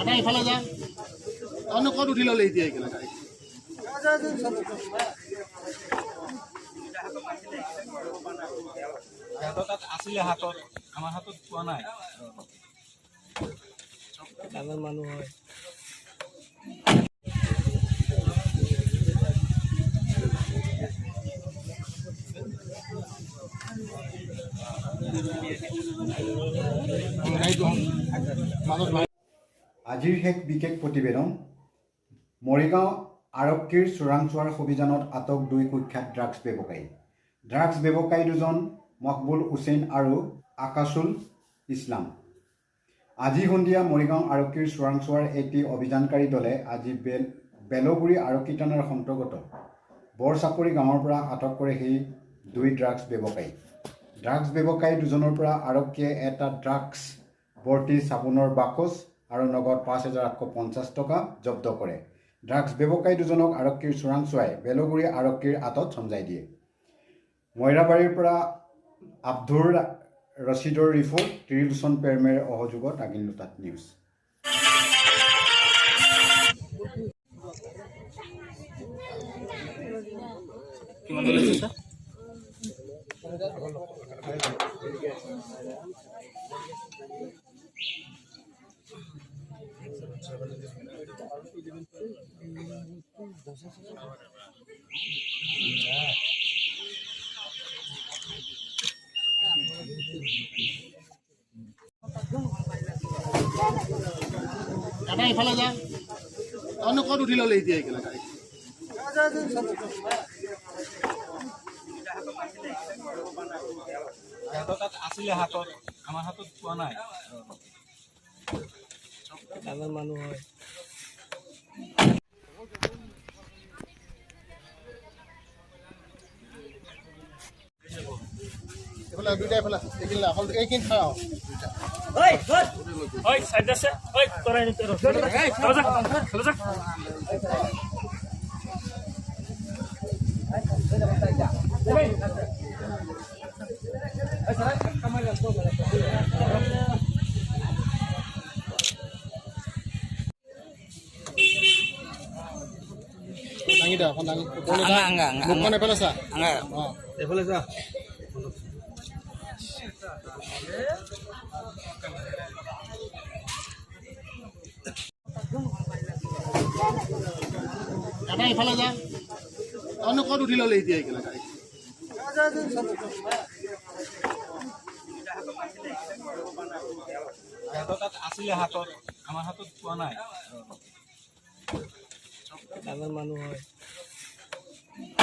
এটা ইফালে যা অন্য ক'ত উঠি ল'লে এতিয়া একেলা গাড়ী তাত আছিলে হাতত আমাৰ হাতত পোৱা নাই ডাঙৰ মানুহ হয় আজিৰ শেষ বিশেষ প্ৰতিবেদন মৰিগাঁও আৰক্ষীৰ চোৰাংচোৱাৰ অভিযানত আটক 2 কুখ্যাত ড্ৰাগছ ব্যৱসায়ী দুজন মকবুল হুছেইন আৰু আকাশুল ইছলাম। আজি সন্ধিয়া মৰিগাঁও আৰক্ষীৰ চোৰাংচোৱাৰ এটি অভিযানকাৰী দলে আজি বেলগুৰি আৰক্ষী থানাৰ অন্তৰ্গত বৰচাপৰি গাঁৱৰ পৰা আটক কৰে সেই 2 ড্ৰাগছ ব্যৱসায়ী দুজনৰ পৰা আৰক্ষীয়ে এটা ড্ৰাগছ ভৰ্তি চাবোনৰ বাকচ আৰু নগদ 5,850 টকা জব্দ কৰে। ড্ৰাগছ ব্যৱসায়ী দুজনক আৰক্ষীৰ চোৰাংচোৱাই বেলগুৰি আৰক্ষীৰ আঁতত চমজাই দিয়ে। মইৰাবাৰীৰ পৰা আব্দুৰ ৰছিদৰ ৰিপৰ্ট, ত্ৰিলোচন পেৰমেৰ অহযোগত আগিনলুটাত নিউজ। এটা ইফালে যা অন্য ক'ত উঠি ল'লে এতিয়া একেলা গাড়ী তাত আছিলে হাতত আমাৰ হাতত পোৱা নাই ডাঙৰ মানুহ হয় এইফালে দুইটা এইফালে এইখিনি অকল এইখিনি খাওঁ সাইড আছে কৰাই দাঙি দে অকণ দাঙি মুখখন এইফালে চা অঁ এইফালে যা এটা ইফালে যা অন্য ক'ত উঠি ল'লে এতিয়া একেলা গাড়ী তাত আছিলে হাতত আমাৰ হাতত পোৱা নাই ডাঙৰ মানুহ হয়